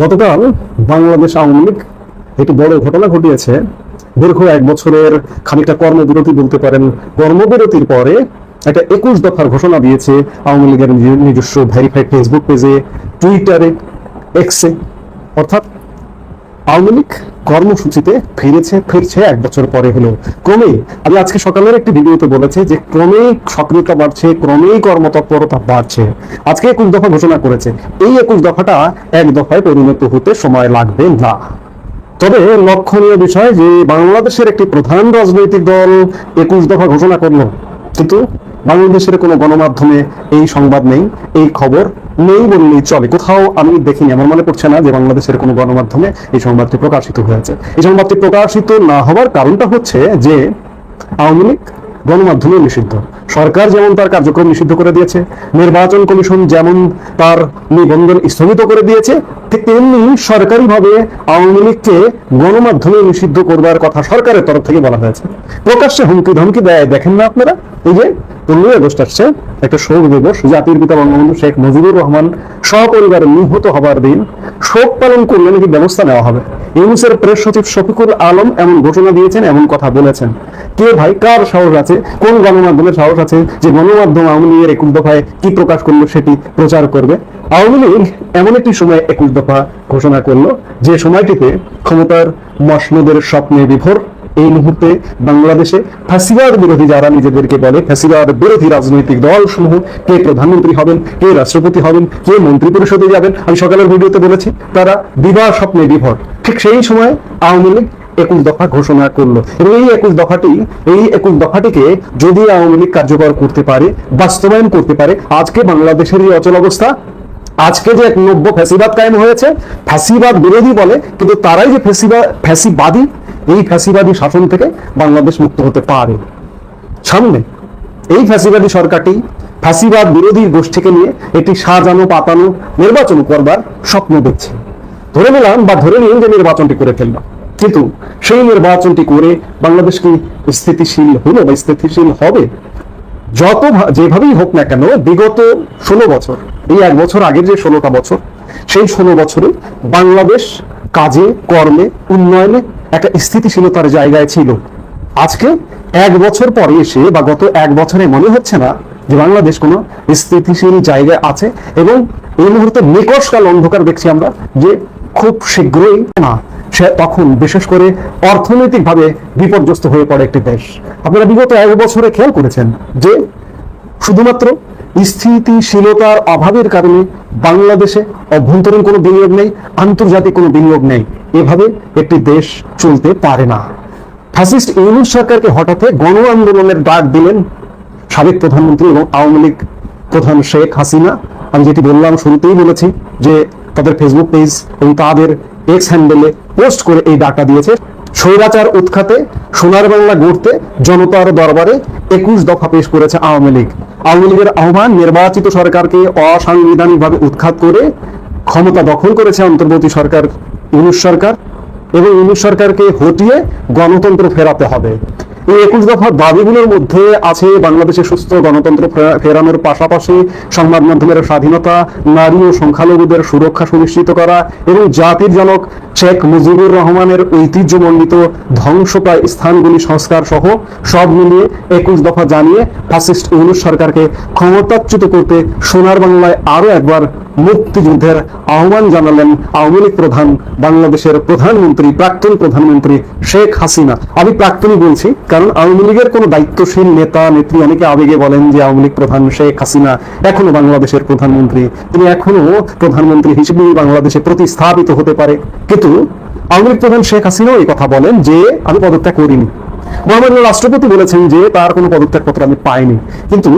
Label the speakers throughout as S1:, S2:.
S1: গতকাল বাংলাদেশ আওয়ামী লীগ একটি বড় ঘটনা ঘটিয়েছে। দীর্ঘ 1 বছরের খানিকটা কর্মবিরতি বলতে পারেন, কর্মবিরতির পরে একটা 21 দফার ঘোষণা দিয়েছে আওয়ামী লীগের নিজস্ব ভেরিফাইড ফেসবুক পেজে, টুইটারে, এক্সে। অর্থাৎ আওয়ামী লীগ কর্মসূচিতে ফিরছে 1 বছর পরে হলো। ক্রমেই আমি আজকে সকালের একটি ভিডিওতে বলেছি যে ক্রমেই সক্রিয়তা বাড়ছে, ক্রমেই কর্মতৎপরতা বাড়ছে। আজকে 21 দফা ঘোষণা করেছে। এই 21 দফাটা 1 দফায় পরিণত হতে সময় লাগবে না। তবে লক্ষণীয় বিষয় যে বাংলাদেশের একটি প্রধান রাজনৈতিক দল 21 দফা ঘোষণা করলো, কিন্তু বাংলাদেশের কোনো গণমাধ্যমে এই সংবাদ নেই, এই খবর নেই বললেই চলে। কোথাও আমি দেখিনি, আমার মনে পড়ছে না যে বাংলাদেশের কোনো গণমাধ্যমে এই সংবাদটি প্রকাশিত হয়েছে। এই সংবাদটি প্রকাশিত না হওয়ার কারণটা হচ্ছে যে আওয়ামী লীগ গণমাধ্যমে নিষিদ্ধ। সরকার যেমন তার কার্যক্রম নিষিদ্ধ করে দিয়েছে, নির্বাচন কমিশন যেমন তার নিবন্ধন স্থগিত করে দিয়েছে, ঠিক তেমনি সরকারিভাবে আওয়ামী লীগকে গণমাধ্যমে নিষিদ্ধ করবার কথা সরকারের তরফ থেকে বলা হয়েছে। প্রকাশ্যে হুমকি ধমকি দেয়, দেখেন না আপনারা? এই যে 15 আগস্ট আসছে, একটা শোক দিবস, জাতির পিতা বঙ্গবন্ধু শেখ মুজিবুর রহমান সপরিবারে নিহত হবার দিন। শোক পালন করলে নাকি ব্যবস্থা নেওয়া হবে। ইউনূসের প্রেস সচিব শফিকুল আলম এমন ঘোষণা দিয়েছেন, এমন কথা বলেছেন। কে ভাই, কার সাহস আছে, কোন গণমাধ্যমের সাহস আছে যে গণমাধ্যম আওয়ামী লীগের 21 দফায় কি প্রকাশ করলো সেটি প্রচার করবে? আওয়ামী লীগ এমন একটি সময় 21 দফা ঘোষণা করলো যে সময়টিতে ক্ষমতার মসনদের স্বপ্নে বিভোর। এই মুহূর্তে বাংলাদেশে ফ্যাসিবাদ বিরোধী, যারা নিজেদেরকে বলে ফ্যাসিবাদ বিরোধী রাজনৈতিক দল সমূহ, কে প্রধানমন্ত্রী হবেন, কে রাষ্ট্রপতি হবেন, কে মন্ত্রী পরিষদে যাবেন, আমি সকালের ভিডিওতে বলেছি, তারা বিবাহ স্বপ্নে বিভোর। ঠিক সেই সময় আওয়ামী লীগ 21 দফা ঘোষণা করলো। এবং এই 21 দফাটিকে যদি আওয়ামী লীগ কার্যকর করতে পারে, বাস্তবায়ন করতে পারে, আজকে বাংলাদেশের এই অচল অবস্থা, আজকে যে এক নব্য ফ্যাসিবাদ কায়েম হয়েছে, ফ্যাসিবাদ বিরোধী বলে কিন্তু তারাই যে ফ্যাসিবাদী, এই ফ্যাসিবাদী শাসন থেকে বাংলাদেশ মুক্ত হতে পারে। সামনে এই ফ্যাসিবাদী সরকারটি ফ্যাসিবাদ বিরোধী গোষ্ঠীকে নিয়ে একটি সাজানো পাতানো নির্বাচন করবার স্বপ্ন দেখছে। ধরে নিন যে নির্বাচনটি করে ফেললাম, কিন্তু সেই নির্বাচনটি করে বাংলাদেশ কি স্থিতিশীল হলো বা স্থিতিশীল হবে? যেভাবেই হোক না কেন, বিগত 16 বছর, এই 1 বছর আগের যে 16টা বছর, সেই 16 বছরে বাংলাদেশ কাজে কর্মে উন্নয়নে একটা স্থিতিশীলতার জায়গায় ছিল। আজকে 1 বছর পরে এসে বা গত 1 বছরে মনে হচ্ছে না যে বাংলাদেশ কোনো স্থিতিশীল জায়গায় আছে। এবং এই মুহূর্তে নিকটকাল অন্ধকার দেখছি আমরা যে খুব শীঘ্রই না, তখন বিশেষ করে অর্থনৈতিকভাবে বিপর্যস্ত হয়ে পড়ে একটি দেশ। আপনারা বিগত 1 বছরে খেয়াল করেছেন যে শুধুমাত্র স্থিতিশীলতার অভাবের কারণে বাংলাদেশে অভ্যন্তরীণ কোনো বিনিয়োগ নেই, আন্তর্জাতিক কোনো বিনিয়োগ নেই। এভাবে একটি দেশ চলতে পারে না। ফ্যাসিস্ট ইউনূস সরকারকে হঠাৎ গণ আন্দোলনের ডাক দিলেন সাবেক প্রধানমন্ত্রী এবং আওয়ামী লীগ প্রধান শেখ হাসিনা। আমি যেটি বললাম, শুরুতেই বলেছি যে তাদের ফেসবুক পেজ এবং তাদের এক্স হ্যান্ডেলে পোস্ট করে এই ডাকটা দিয়েছে। স্বৈরাচার উৎখাতে, সোনার বাংলা গড়তে জনতার দরবারে 21 দফা পেশ করেছে আওয়ামী লীগ। আওয়ামী লীগের আহ্বান, নির্বাচিত সরকারকে অসাংবিধানিকভাবে উৎখাত করে ক্ষমতা দখল করেছে অন্তর্বর্তী সরকার ইউনূস সরকার, এবং ইউনূস সরকারকে হটিয়ে গণতন্ত্র ফেরাতে হবে। এই 21 দফার দাবিগুলোর মধ্যে আছে বাংলাদেশে সুস্থ গণতন্ত্র ফেরানোর পাশাপাশি সংবাদ মাধ্যমের স্বাধীনতা, নারী ও সংখ্যালঘুদের সুরক্ষা সুনিশ্চিত করা এবং জাতির জনক শেখ মুজিবুর রহমানের ঐতিহ্যমণ্ডিত ধ্বংসপ্রায় স্থানগুলি সংস্কার সহ সব মিলিয়ে 21 দফা জানিয়ে ফ্যাসিস্ট ইউনূস সরকারকে ক্ষমতাচ্যুত করতে সোনার বাংলায় আরো একবার মুক্তিযুদ্ধের আহ্বান জানালেন আওয়ামী লীগ প্রধান, বাংলাদেশের প্রধানমন্ত্রী, প্রাক্তন প্রধানমন্ত্রী শেখ হাসিনা। আমি প্রাক্তনই বলছি কারণ আওয়ামী লীগের কোনো দায়িত্বশীল নেতা নেত্রী অনেকে আবেগে বলেন যে আওয়ামী লীগ প্রধান শেখ হাসিনা এখনো বাংলাদেশের প্রধানমন্ত্রী, তিনি এখনো প্রধানমন্ত্রী হিসেবেই বাংলাদেশে প্রতিস্থাপিত হতে পারে। কিন্তু আওয়ামী লীগ প্রধান শেখ হাসিনাও এই কথা বলেন যে আমি পদত্যাগ করিনি। মহামান্য রাষ্ট্রপতি বলেছেন যে তার কোনো পদত্যাগপত্র আমি পাইনি। কিন্তু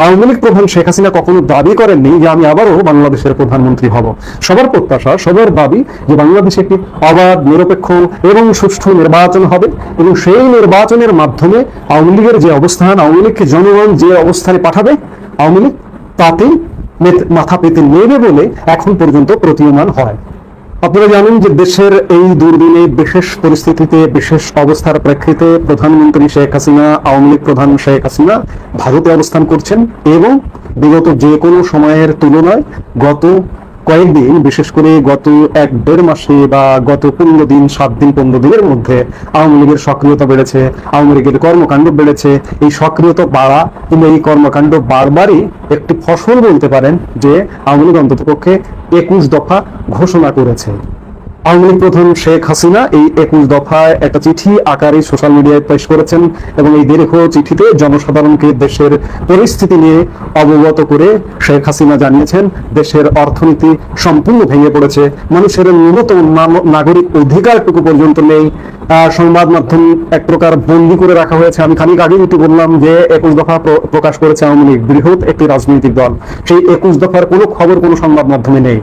S1: আওয়ামী লীগ প্রধান শেখ হাসিনা কখনো দাবি করেননি যে আমি আবারও বাংলাদেশের প্রধানমন্ত্রী হব। সবার প্রত্যাশা, সবার দাবি যে বাংলাদেশে একটি অবাধ, নিরপেক্ষ এবং সুষ্ঠু নির্বাচন হবে এবং সেই নির্বাচনের মাধ্যমে আওয়ামী লীগের যে অবস্থান, আওয়ামী লীগকে জনগণ যে অবস্থানে পাঠাবে, আওয়ামী লীগ তাতেই মাথা পেতে নেবে বলে এখন পর্যন্ত প্রতীয়মান হয়। আপনারা জানেন যে দেশের এই দুর্দিনে, বিশেষ পরিস্থিতিতে, বিশেষ অবস্থার প্রেক্ষিতে প্রধানমন্ত্রী শেখ হাসিনা, আওয়ামী লীগ প্রধান শেখ হাসিনা ভারতে অবস্থান করছেন এবং বিগত যে কোনো সময়ের তুলনায় গত কয়েকদিন, বিশেষ করে গত 1-1.5 মাসে বা গত 15 দিন, 7 দিন 15 দিনের মধ্যে আওয়ামী লীগের সক্রিয়তা বেড়েছে, আওয়ামী লীগের কর্মকাণ্ড বেড়েছে। এই সক্রিয়তা বাড়া কিংবা এই কর্মকাণ্ড বারবারই একটি ফসল বলতে পারেন যে আওয়ামী লীগ অন্ততপক্ষে 21 দফা ঘোষণা করেছে। আওয়ামী লীগ প্রধান শেখ হাসিনা এই 21 দফায় একটা চিঠি আকারে সোশ্যাল মিডিয়ায় পেশ করেছেন এবং এই দীর্ঘ চিঠিতে জনসাধারণকে দেশের পরিস্থিতি নিয়ে অবগত করে শেখ হাসিনা জানিয়েছেন দেশের অর্থনীতি সম্পূর্ণ ভেঙে পড়েছে, মানুষের ন্যূনতম নাগরিক অধিকারটুকু পর্যন্ত নেই, সংবাদ মাধ্যম এক প্রকার বন্দী করে রাখা হয়েছে। আমি খানিক আগে যেটি বললাম যে 21 দফা প্রকাশ করেছে আওয়ামী লীগ, বৃহৎ একটি রাজনৈতিক দল, সেই 21 দফার কোনো খবর কোনো সংবাদ মাধ্যমে নেই।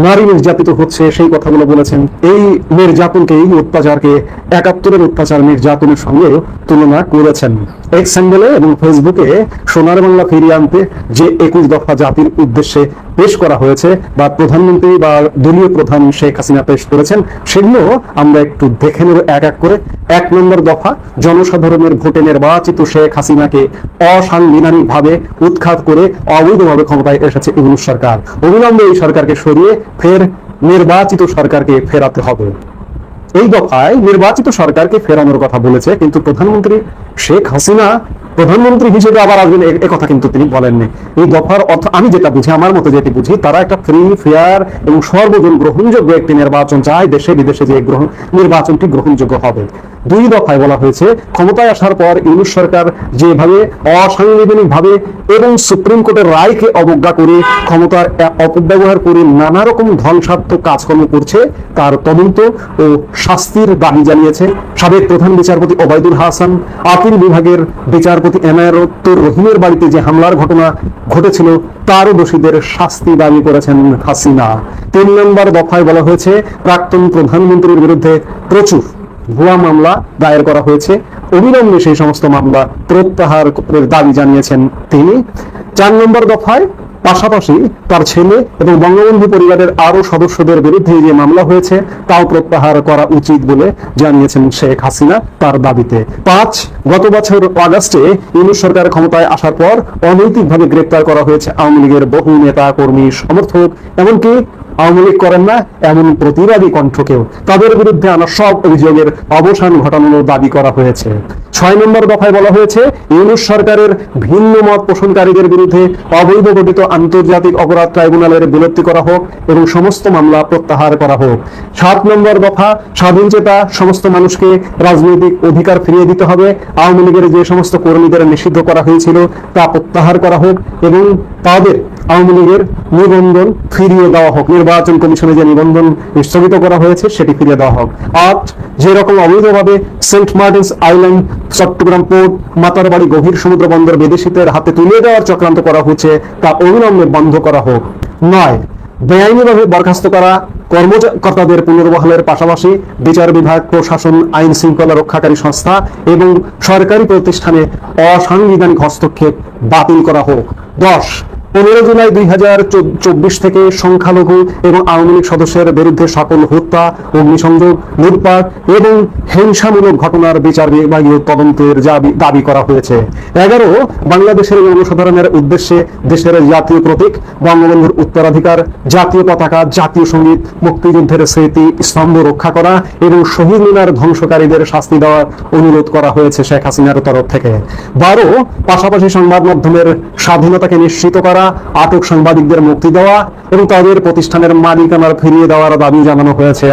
S1: নারী নির্যাতিত হচ্ছে সেই কথাগুলো বলেছেন। এই নির্যাতনকে, এই অত্যাচারকে 71-এর অত্যাচার নির্যাতনের সঙ্গে তুলনা করেছেন। এক্স হ্যান্ডেলে এবং ফেসবুকে সোনার বাংলা ফিরিয়ে আনতে যে 21 দফা জাতির উদ্দেশ্যে পেশ করা হয়েছে বা প্রধানমন্ত্রী বা দলীয় প্রধান শেখ হাসিনা পেশ করেছেন, সেগুলো আমরা একটু দেখে নেব এক এক করে। 1 নম্বর দফা, জনসাধারণের ভোটে নির্বাচিত শেখ হাসিনাকে অসাংবিধানিক ভাবে উৎখাত করে অবৈধভাবে ক্ষমতায় এসেছে ইউনূস সরকার, অবিলম্বে এই সরকারকে সরিয়ে ফের নির্বাচিত সরকারকে ফেরাতে হবে। এই দফায় নির্বাচিত সরকারকে ফেরানোর কথা বলেছে, কিন্তু প্রধানমন্ত্রী শেখ হাসিনা প্রধানমন্ত্রী হিসেবে আবার আসবেন এ কথা কিন্তু তিনি বলেননি। এই দফার অর্থ আমি যেটা বুঝি, আমার মতে যেটি বুঝি, তারা একটা ফ্রি, ফেয়ার এবং সর্বজন গ্রহণযোগ্য একটি নির্বাচন চায়, দেশে বিদেশে যে নির্বাচনটি গ্রহণযোগ্য হবে। 2 দফায় বলা হয়েছে ক্ষমতায় আসার পর ইউনূস সরকার যেভাবে অসাংবিধানিক ভাবে এবং সুপ্রিম কোর্টের রায়কে অবজ্ঞা করে ক্ষমতার অপব্যবহার করে নানা রকম ধ্বংসাত্মক কাজকর্ম করছে, তার তদন্ত ও শাস্তির দাবি জানিয়েছে। সাবেক প্রধান বিচারপতি ওবায়দুল হাসান, আপিল বিভাগের বিচারপতি এনায়েতুর রহিমের বাড়িতে যে হামলার ঘটনা ঘটেছিল তারও দোষীদের শাস্তি দাবি করেছেন হাসিনা। 3 নম্বর দফায় বলা হয়েছে প্রাক্তন প্রধানমন্ত্রীর বিরুদ্ধে প্রচুর ভুয়া মামলা দায়ের করা হয়েছে, অবিলম্বে সেই সমস্ত মামলা প্রত্যাহারের দাবি জানিয়েছেন তিনি। 4 নম্বর দফায় পাশাপাশি তার ছেলে এবং বঙ্গবন্ধু পরিবারের আরো সদস্যদের বিরুদ্ধে যে মামলা হয়েছে তাও প্রত্যাহার করা উচিত বলে জানিয়েছেন শেখ হাসিনা তার দাবিতে। 5, গত বছর আগস্টে ইউনূস সরকার ক্ষমতায় আসার পর অনৈতিকভাবে গ্রেপ্তার করা হয়েছে আওয়ামী লীগের বহু নেতা কর্মী সমর্থক, এমনকি আওয়ামী লীগ করেন না এমন প্রতিবাদী কণ্ঠকেও, তাদের বিরুদ্ধে আনা সব অভিযোগের অবসান ঘটানোর দাবি করা হয়েছে। 6 নম্বর দফায় বলা হয়েছে ইউনূস সরকারের ভিন্ন মত পোষণকারীদের বিরুদ্ধে অবৈধ গঠিত আন্তর্জাতিক অপরাধ ট্রাইব্যুনালের বিলুপ্তি করা হোক এবং সমস্ত মামলা প্রত্যাহার করা হোক। 7 নম্বর দফা, স্বাধীন চেতা সমস্ত মানুষকে রাজনৈতিক অধিকার ফিরিয়ে দিতে হবে, আওয়ামী লীগের যে সমস্ত কর্মীদের নিষিদ্ধ করা হয়েছিল তা প্রত্যাহার করা হোক এবং তাদের আওয়ামী লীগের নিবন্ধন ফিরিয়ে দেওয়া হোক, নির্বাচন কমিশনে যে নিবন্ধন স্থগিত করা হয়েছে সেটি ফিরিয়ে দেওয়া হোক। 8, যেরকম অবৈধভাবে Saint Martin's island, Chattogram port, Matarbari গভীর সমুদ্র বন্দর বিদেশিদের হাতে তুলে দেওয়ার চক্রান্ত করা হচ্ছে তা অবিলম্বে বন্ধ করা হোক। 9, বেআইনিভাবে বরখাস্ত করা কর্মকর্তাদের পুনর্বহালের পাশাপাশি বিচার বিভাগ, প্রশাসন, আইন শৃঙ্খলা রক্ষাকারী সংস্থা এবং সরকারি প্রতিষ্ঠানে অসাংবিধানিক হস্তক্ষেপ বাতিল করা হোক। 10, 15 জুলাই 2024 থেকে সংখ্যালঘু এবং আওয়ামী লীগ সদস্যের বিরুদ্ধে সকল হত্যা, অগ্নিসংযোগ, লুটপাট এবং হিংসামূলক ঘটনার বিচার বিভাগীয় তদন্তের দাবি করা হয়েছে। 11, বাংলাদেশের জনসাধারণের উদ্দেশ্যে দেশের জাতীয় প্রতীক বঙ্গবন্ধুর উত্তরাধিকার, জাতীয় পতাকা, জাতীয় সঙ্গীত, মুক্তিযুদ্ধের স্মৃতি স্তম্ভ রক্ষা করা এবং শহীদ মিনার ধ্বংসকারীদের শাস্তি দেওয়ার অনুরোধ করা হয়েছে শেখ হাসিনার তরফ থেকে। 12, পাশাপাশি সংবাদ মাধ্যমের স্বাধীনতাকে নিশ্চিত করা, আটক সাংবাদিকদের মুক্তি দেওয়া এবং তাদের প্রতিষ্ঠানের মালিকানার ফিরিয়ে দেওয়ার দাবি জানানো হয়েছে।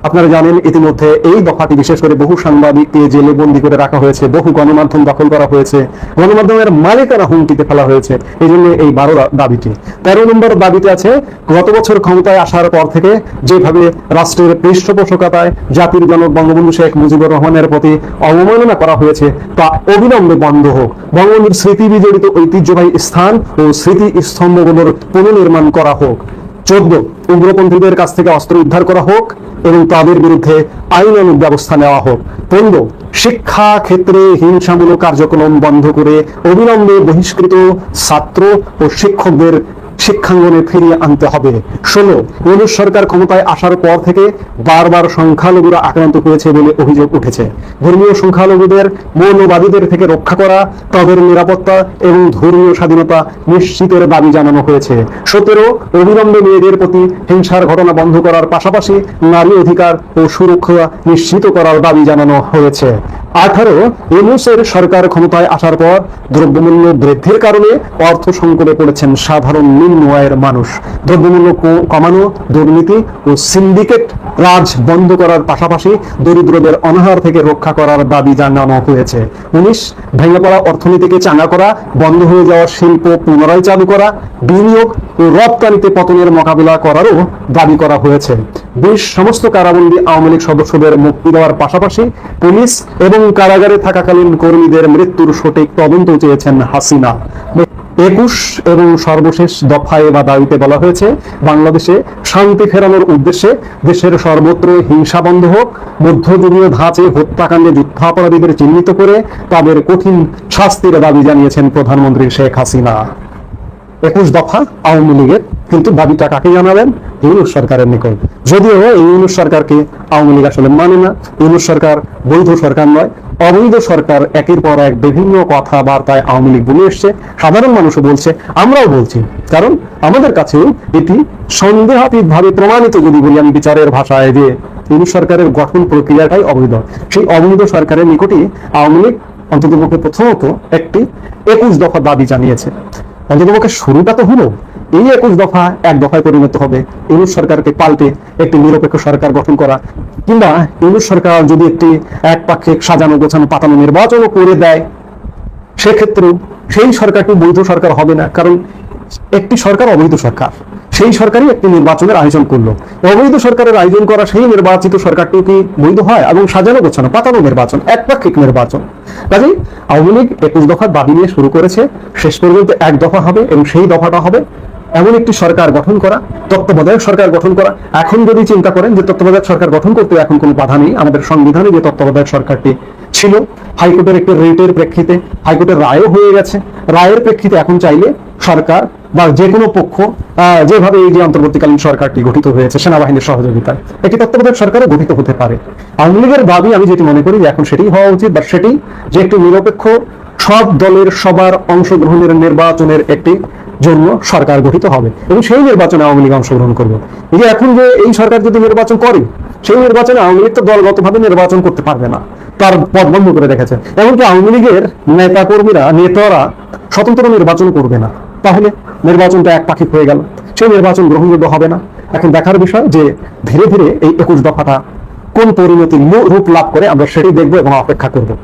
S1: আপনারা জানেন ইতিমধ্যে এই দফাটি বিশেষ করে বহু সাংবাদিককে জেলে বন্দী করে রাখা হয়েছে, বহু গণমাধ্যম দখল করা হয়েছে, গণমাধ্যমের মালিকানা হুমকিতে ফেলা হয়েছে, এই জন্য এই 12 দাবিটি। 13 নম্বর দাবিতে আছে গত বছর ক্ষমতায় আসার পর থেকে যেভাবে রাষ্ট্রের পৃষ্ঠপোষকতায় জাতির জনক বঙ্গবন্ধু শেখ মুজিবুর রহমানের প্রতি অবমাননা করা হয়েছে তা অবিলম্বে বন্ধ হোক, বঙ্গবন্ধুর স্মৃতি বিজড়িত ঐতিহ্যবাহী স্থান ও স্মৃতি স্তম্ভগুলোর পুনর্নির্মাণ করা হোক। 14, উগ্রপন্থীদের কাছ থেকে অস্ত্র উদ্ধার করা হোক এবং তাদের বিরুদ্ধে আইনানুগ ব্যবস্থা নেওয়া হোক। 15, শিক্ষা ক্ষেত্রে হিংসামূলক কার্যক্রম বন্ধ করে অবিলম্বে বহিষ্কৃত ছাত্র ও শিক্ষকদের শিক্ষাঙ্গনে ফিরিয়ে আনতে হবে। 16, ইউনূস সরকার ক্ষমতায় আসার পর থেকে বারবার সংখ্যালঘুরা আক্রান্ত হয়েছে বলে অভিযোগ উঠেছে। ধর্মীয় সংখ্যালঘুদের মৌলবাদীদের থেকে রক্ষা করা, তাদের নিরাপত্তা এবং ধর্মীয় স্বাধীনতা নিশ্চিতের দাবি জানানো হয়েছে। 17, অবিলম্বে মেয়েদের প্রতি হিংসার ঘটনা বন্ধ করার পাশাপাশি নারী অধিকার ও সুরক্ষা নিশ্চিত করার দাবি জানানো হয়েছে। 18, ইউনূসের সরকার ক্ষমতায় আসার পর দ্রব্যমূল্য বৃদ্ধির কারণে অর্থ সংকটে পড়েছেন সাধারণ নিম্ন আয়ের মানুষ। দ্রব্যমূল্য কমানো, দুর্নীতি ও সিন্ডিকেট রাজ বন্ধ করার পাশাপাশি দরিদ্রদের অনাহার থেকে রক্ষা করার দাবি জানানো হয়েছে। 19, ভেঙে পড়া অর্থনীতিকে চাঙ্গা করা, বন্ধ হয়ে যাওয়া শিল্প পুনরায় চালু করা, বিনিয়োগ ও রপ্তানিতে পতনের মোকাবিলা করারও দাবি করা হয়েছে। 20, সমস্ত কারাবন্দী আওয়ামী লীগ সদস্যদের মুক্তি দেওয়ার পাশাপাশি পুলিশ এবং কারাগারে থাকাকালীন কর্মীদের মৃত্যুর সঠিক তদন্ত চেয়েছেন হাসিনা। 21 এবং সর্বশেষ দফায় বা দাবিতে বলা হয়েছে, বাংলাদেশে শান্তি ফেরানোর উদ্দেশ্যে দেশের সর্বত্র হিংসা বন্ধ হোক, মধ্যযুগীয় ধাঁচে হত্যাকাণ্ডে যুদ্ধাপরাধীদের চিহ্নিত করে তাদের কঠিন শাস্তির দাবি জানিয়েছেন প্রধানমন্ত্রী শেখ হাসিনা। 21 দফা আওয়ামী লীগের, কিন্তু দাবিটা কাকে জানাবেন? ইউনূস সরকারের নিকট। যদিও এই ইউনূস সরকারকে আওয়ামী লীগ আসলে মানে না। ইউনূস সরকার বৈধ সরকার নয়, অবৈধ সরকার। একের পর এক বিভিন্ন কথাবার্তায় আওয়ামী লীগ বলে এসছে, সাধারণ মানুষও বলছে, আমরাও বলছি, কারণ আমাদের কাছেও এটি সন্দেহাতীত ভাবে প্রমাণিত, যদি বলি আমি বিচারের ভাষায়, যে ইউনূস সরকারের গঠন প্রক্রিয়াটাই অবৈধ। সেই অবৈধ সরকারের নিকটই আওয়ামী লীগ অন্ততপক্ষে প্রথমত একটি 21 দফা দাবি জানিয়েছে। অন্ততপক্ষে শুরুটা তো হলো। এই 21 দফা এক দফায় পরিণত হবে ইউনূস সরকারকে পাল্টে একটি নিরপেক্ষ সরকার গঠন করা, কিংবা ইউনূস সরকার যদি একটি একপাক্ষিক সাজানো গোছানো পাতানো নির্বাচনও করে দেয়, সেক্ষেত্রেও সেই সরকারটি বৈধ সরকার হবে না, কারণ একটি সরকার অবৈধ সরকার, সেই সরকারই একটি নির্বাচনের আয়োজন করলো। অবৈধ সরকারের আয়োজন করা সেই নির্বাচিত সরকারটি কি বৈধ হয়? এবং সাজানো গোছানো পাতানো নির্বাচন, একপাক্ষিক নির্বাচন। কাজেই আওয়ামী লীগ 21 দফার দাবি নিয়ে শুরু করেছে, শেষ পর্যন্ত এক দফা হবে, এবং সেই দফাটা হবে এমন একটি সরকার গঠন করা, তত্ত্বাবধায়ক সরকার গঠন করা। এখন যদি চিন্তা করেন যে তত্ত্বাবধায়ক সরকার গঠন করতে এখন কোনো বাধা নেই, আমাদের সংবিধানে যে তত্ত্বাবধায়ক সরকারটি ছিল, হাইকোর্টের একটি রিটের প্রেক্ষিতে হাইকোর্টের রায়ও হয়ে গেছে, রায়ের প্রেক্ষিতে এখন চাইলে সরকার বা যে কোনো পক্ষ, যেভাবে এই যে অন্তর্বর্তীকালীন সরকারটি গঠিত হয়েছে সেনাবাহিনীর সহযোগিতায়, একটি তত্ত্বাবধায়ক সরকারও গঠিত হতে পারে। আওয়ামী লীগের দাবি আমি যেটি মনে করি যে এখন সেটাই হওয়া উচিত, বা সেটি যে একটি নিরপেক্ষ সব দলের সবার অংশগ্রহণের নির্বাচনের একটি জন্য সরকার গঠিত হবে, এবং সেই নির্বাচনে আওয়ামী লীগ অংশগ্রহণ করবে। এই যে এখন যে এই সরকার যদি নির্বাচন করে, সেই নির্বাচনে আওয়ামী লীগ তো দলগতভাবে নির্বাচন করতে পারবে না, তার পথ বন্ধ করে রেখেছে। এমনকি আওয়ামী লীগের নেতা কর্মীরা, নেতারা স্বতন্ত্র নির্বাচন করবে না, তাহলে নির্বাচনটা একপাক্ষিক হয়ে গেল, সেই নির্বাচন গ্রহণযোগ্য হবে না। এখন দেখার বিষয় যে ধীরে ধীরে এই 21 দফাটা কোন পরিণতি রূপ লাভ করে, আমরা সেটাই দেখবো এবং অপেক্ষা করবো।